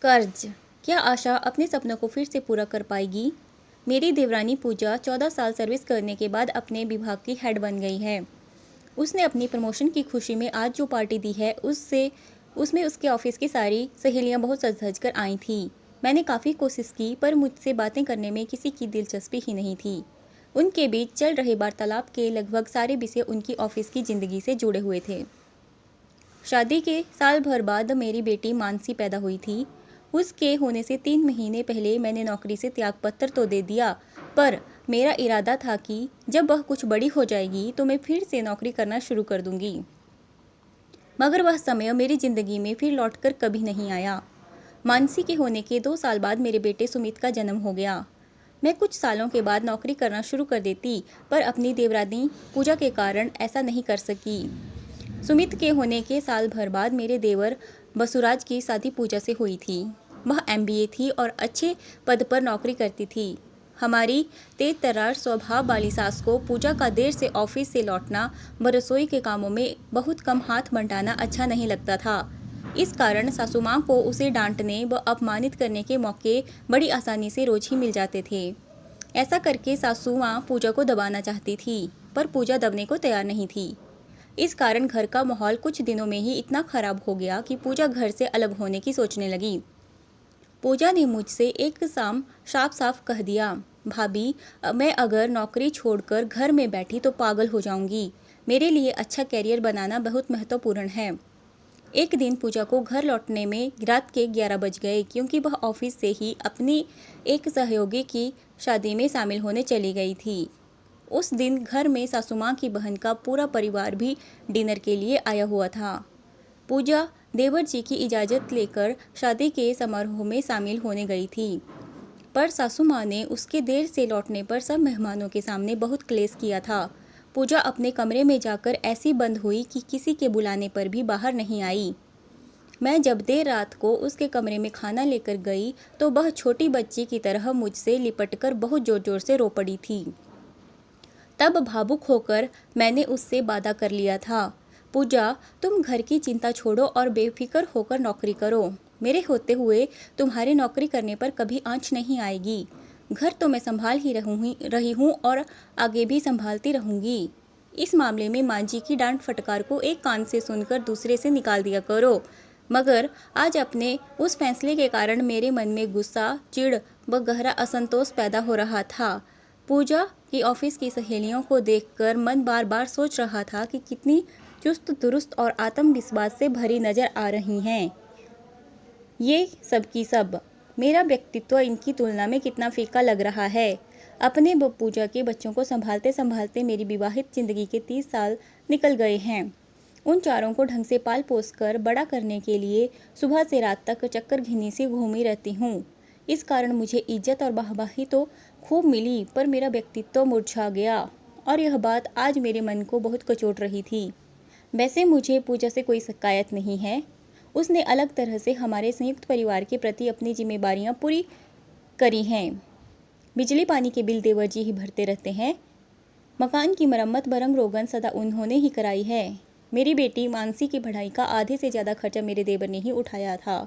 कर्ज। क्या आशा अपने सपनों को फिर से पूरा कर पाएगी? मेरी देवरानी पूजा 14 साल सर्विस करने के बाद अपने विभाग की हेड बन गई है। उसने अपनी प्रमोशन की खुशी में आज जो पार्टी दी है उसमें उसके ऑफिस की सारी सहेलियां बहुत सज धज कर आई थी। मैंने काफ़ी कोशिश की पर मुझसे बातें करने में किसी की दिलचस्पी ही नहीं थी। उनके बीच चल रहे वार्तालाप के लगभग सारे विषय उनकी ऑफिस की ज़िंदगी से जुड़े हुए थे। शादी के साल भर बाद मेरी बेटी मानसी पैदा हुई थी। उसके होने से 3 महीने पहले मैंने नौकरी से त्यागपत्र तो दे दिया, पर मेरा इरादा था कि जब वह कुछ बड़ी हो जाएगी तो मैं फिर से नौकरी करना शुरू कर दूंगी। मगर वह समय मेरी ज़िंदगी में फिर लौटकर कभी नहीं आया। मानसी के होने के 2 साल बाद मेरे बेटे सुमित का जन्म हो गया। मैं कुछ सालों के बाद नौकरी करना शुरू कर देती, पर अपनी देवरानी पूजा के कारण ऐसा नहीं कर सकी। सुमित के होने के साल भर बाद मेरे देवर बसुराज की शादी पूजा से हुई थी। वह एमबीए थी और अच्छे पद पर नौकरी करती थी। हमारी तेज तर्रार स्वभाव वाली सास को पूजा का देर से ऑफिस से लौटना व रसोई के कामों में बहुत कम हाथ बंटाना अच्छा नहीं लगता था। इस कारण सासू माँ को उसे डांटने व अपमानित करने के मौके बड़ी आसानी से रोज ही मिल जाते थे। ऐसा करके सासू माँ पूजा को दबाना चाहती थी, पर पूजा दबने को तैयार नहीं थी। इस कारण घर का माहौल कुछ दिनों में ही इतना खराब हो गया कि पूजा घर से अलग होने की सोचने लगी। पूजा ने मुझसे एक शाम साफ साफ कह दिया, भाभी, मैं अगर नौकरी छोड़कर घर में बैठी तो पागल हो जाऊंगी। मेरे लिए अच्छा कैरियर बनाना बहुत महत्वपूर्ण है। एक दिन पूजा को घर लौटने में रात के 11 बज गए, क्योंकि वह ऑफिस से ही अपनी एक सहयोगी की शादी में शामिल होने चली गई थी। उस दिन घर में सासू माँ की बहन का पूरा परिवार भी डिनर के लिए आया हुआ था। पूजा देवर जी की इजाज़त लेकर शादी के समारोह में शामिल होने गई थी, पर सासू माँ ने उसके देर से लौटने पर सब मेहमानों के सामने बहुत क्लेश किया था। पूजा अपने कमरे में जाकर ऐसी बंद हुई कि किसी के बुलाने पर भी बाहर नहीं आई। मैं जब देर रात को उसके कमरे में खाना लेकर गई तो वह छोटी बच्ची की तरह मुझसे लिपटकर बहुत ज़ोर ज़ोर से रो पड़ी थी। तब भावुक होकर मैंने उससे वादा कर लिया था, पूजा, तुम घर की चिंता छोड़ो और बेफिक्र होकर नौकरी करो। मेरे होते हुए तुम्हारे नौकरी करने पर कभी आँच नहीं आएगी। घर तो मैं संभाल ही रही हूँ और आगे भी संभालती रहूँगी। इस मामले में माँ जी की डांट फटकार को एक कान से सुनकर दूसरे से निकाल दिया करो। मगर आज अपने उस फैसले के कारण मेरे मन में गुस्सा, चिढ़ व गहरा असंतोष पैदा हो रहा था। पूजा की ऑफिस की सहेलियों को देखकर मन बार बार सोच रहा था कि कितनी चुस्त दुरुस्त और आत्मविश्वास से भरी नजर आ रही हैं। ये सब की सब मेरा व्यक्तित्व इनकी तुलना में कितना फीका लग रहा है। अपने व पूजा के बच्चों को संभालते संभालते मेरी विवाहित जिंदगी के 30 साल निकल गए हैं। उन चारों को ढंग से पाल पोस कर बड़ा करने के लिए सुबह से रात तक चक्कर घिन्नी सी घूमी रहती हूँ। इस कारण मुझे इज्जत और वाहवाही तो खूब मिली, पर मेरा व्यक्तित्व मुरझा गया और यह बात आज मेरे मन को बहुत कचोट रही थी। वैसे मुझे पूजा से कोई शिकायत नहीं है। उसने अलग तरह से हमारे संयुक्त परिवार के प्रति अपनी जिम्मेदारियां पूरी करी हैं। बिजली पानी के बिल देवर जी ही भरते रहते हैं। मकान की मरम्मत व रंग रोगन सदा उन्होंने ही कराई है। मेरी बेटी मानसी की पढ़ाई का आधे से ज़्यादा खर्चा मेरे देवर ने ही उठाया था।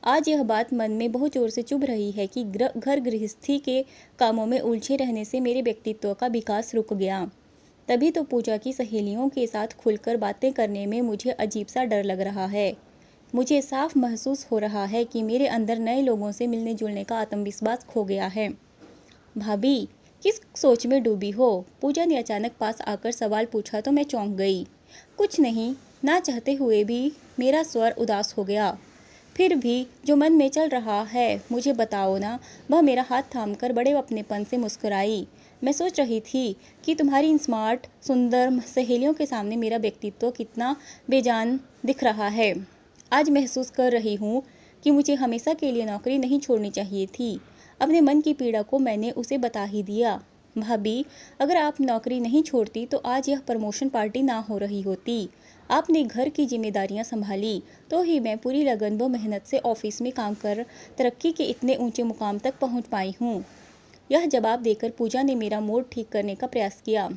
आज यह बात मन में बहुत जोर से चुभ रही है कि घर गृहस्थी के कामों में उलझे रहने से मेरे व्यक्तित्व का विकास रुक गया। तभी तो पूजा की सहेलियों के साथ खुलकर बातें करने में मुझे अजीब सा डर लग रहा है। मुझे साफ महसूस हो रहा है कि मेरे अंदर नए लोगों से मिलने जुलने का आत्मविश्वास खो गया है। भाभी, किस सोच में डूबी हो? पूजा ने अचानक पास आकर सवाल पूछा तो मैं चौंक गई। कुछ नहीं, ना चाहते हुए भी मेरा स्वर उदास हो गया। फिर भी जो मन में चल रहा है मुझे बताओ ना। वह मेरा हाथ थामकर बड़े अपनेपन से मुस्कुराई। मैं सोच रही थी कि तुम्हारी इन स्मार्ट सुंदर सहेलियों के सामने मेरा व्यक्तित्व कितना बेजान दिख रहा है। आज महसूस कर रही हूँ कि मुझे हमेशा के लिए नौकरी नहीं छोड़नी चाहिए थी। अपने मन की पीड़ा को मैंने उसे बता ही दिया। भाभी, अगर आप नौकरी नहीं छोड़ती तो आज यह प्रमोशन पार्टी ना हो रही होती। आपने घर की जिम्मेदारियां संभाली तो ही मैं पूरी लगन व मेहनत से ऑफिस में काम कर तरक्की के इतने ऊंचे मुकाम तक पहुंच पाई हूं। यह जवाब देकर पूजा ने मेरा मूड ठीक करने का प्रयास किया।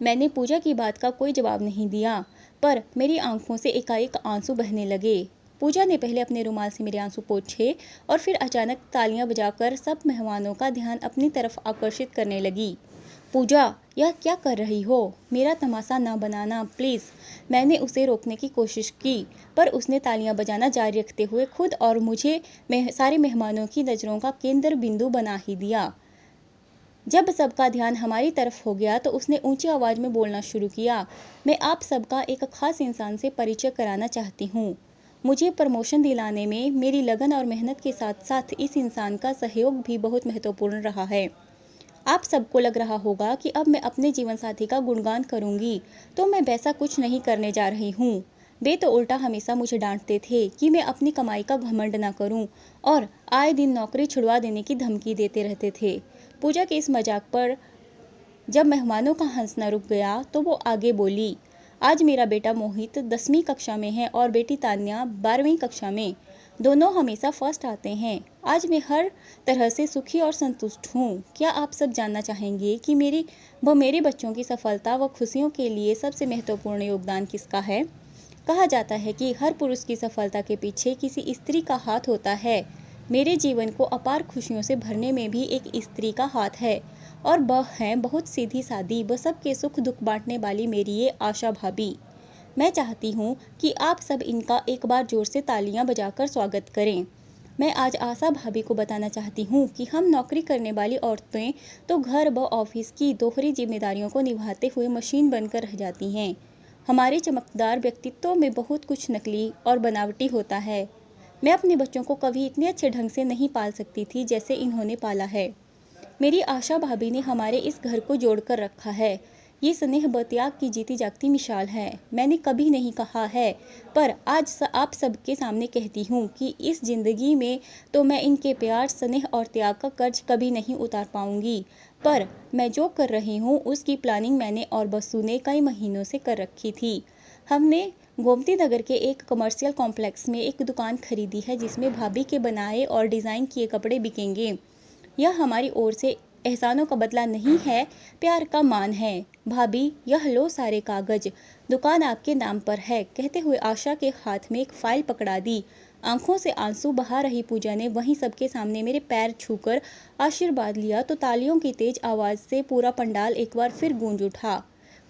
मैंने पूजा की बात का कोई जवाब नहीं दिया, पर मेरी आंखों से एकाएक आंसू बहने लगे। पूजा ने पहले अपने रुमाल से मेरे आंसू पोंछे और फिर अचानक तालियां बजाकर सब मेहमानों का ध्यान अपनी तरफ आकर्षित करने लगी। पूजा, यह क्या कर रही हो? मेरा तमाशा ना बनाना प्लीज़। मैंने उसे रोकने की कोशिश की, पर उसने तालियां बजाना जारी रखते हुए खुद और मुझे सारे मेहमानों की नज़रों का केंद्र बिंदु बना ही दिया। जब सबका ध्यान हमारी तरफ हो गया तो उसने ऊंची आवाज़ में बोलना शुरू किया, मैं आप सबका एक ख़ास इंसान से परिचय कराना चाहती हूँ। मुझे प्रमोशन दिलाने में मेरी लगन और मेहनत के साथ साथ इस इंसान का सहयोग भी बहुत महत्वपूर्ण रहा है। आप सबको लग रहा होगा कि अब मैं अपने जीवन साथी का गुणगान करूंगी, तो मैं वैसा कुछ नहीं करने जा रही हूँ। वे तो उल्टा हमेशा मुझे डांटते थे कि मैं अपनी कमाई का घमंड न करूं और आए दिन नौकरी छुड़वा देने की धमकी देते रहते थे। पूजा के इस मजाक पर जब मेहमानों का हंसना रुक गया तो वो आगे बोली, आज मेरा बेटा मोहित 10वीं कक्षा में है और बेटी तान्या 12वीं कक्षा में। दोनों हमेशा फर्स्ट आते हैं। आज मैं हर तरह से सुखी और संतुष्ट हूँ। क्या आप सब जानना चाहेंगे कि मेरे बच्चों की सफलता व खुशियों के लिए सबसे महत्वपूर्ण योगदान किसका है? कहा जाता है कि हर पुरुष की सफलता के पीछे किसी स्त्री का हाथ होता है। मेरे जीवन को अपार खुशियों से भरने में भी एक स्त्री का हाथ है और वह है बहुत सीधी सादी व सबके सुख दुख बांटने वाली मेरी ये आशा भाभी। मैं चाहती हूँ कि आप सब इनका एक बार जोर से तालियां बजाकर स्वागत करें। मैं आज आशा भाभी को बताना चाहती हूँ कि हम नौकरी करने वाली औरतें तो घर व ऑफिस की दोहरी जिम्मेदारियों को निभाते हुए मशीन बनकर रह जाती हैं। हमारे चमकदार व्यक्तित्व में बहुत कुछ नकली और बनावटी होता है। मैं अपने बच्चों को कभी इतने अच्छे ढंग से नहीं पाल सकती थी जैसे इन्होंने पाला है। मेरी आशा भाभी ने हमारे इस घर को जोड़ कर रखा है। ये स्नेह व त्याग की जीती जागती मिसाल है। मैंने कभी नहीं कहा है, पर आज आप सबके सामने कहती हूँ कि इस ज़िंदगी में तो मैं इनके प्यार, स्नेह और त्याग का कर्ज कभी नहीं उतार पाऊँगी। पर मैं जो कर रही हूँ उसकी प्लानिंग मैंने और बसु ने कई महीनों से कर रखी थी। हमने गोमती नगर के एक कमर्शियल कॉम्प्लेक्स में एक दुकान खरीदी है जिसमें भाभी के बनाए और डिज़ाइन किए कपड़े बिकेंगे। यह हमारी ओर से एहसानों का बदला नहीं है, प्यार का मान है। भाभी, यह लो सारे कागज, दुकान आपके नाम पर है। कहते हुए आशा के हाथ में एक फाइल पकड़ा दी। आंखों से आंसू बहा रही पूजा ने वहीं सबके सामने मेरे पैर छूकर आशीर्वाद लिया तो तालियों की तेज आवाज़ से पूरा पंडाल एक बार फिर गूंज उठा।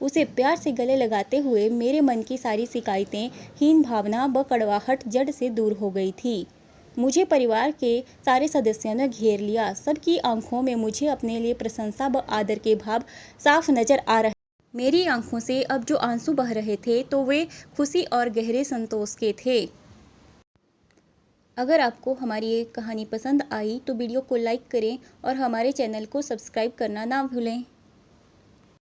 उसे प्यार से गले लगाते हुए मेरे मन की सारी शिकायतें, हीन भावना व कड़वाहट जड़ से दूर हो गई थी। मुझे परिवार के सारे सदस्यों ने घेर लिया। सबकी आंखों में मुझे अपने लिए प्रशंसा व आदर के भाव साफ नजर आ रहे। मेरी आंखों से अब जो आंसू बह रहे थे तो वे खुशी और गहरे संतोष के थे। अगर आपको हमारी ये कहानी पसंद आई तो वीडियो को लाइक करें और हमारे चैनल को सब्सक्राइब करना ना भूलें।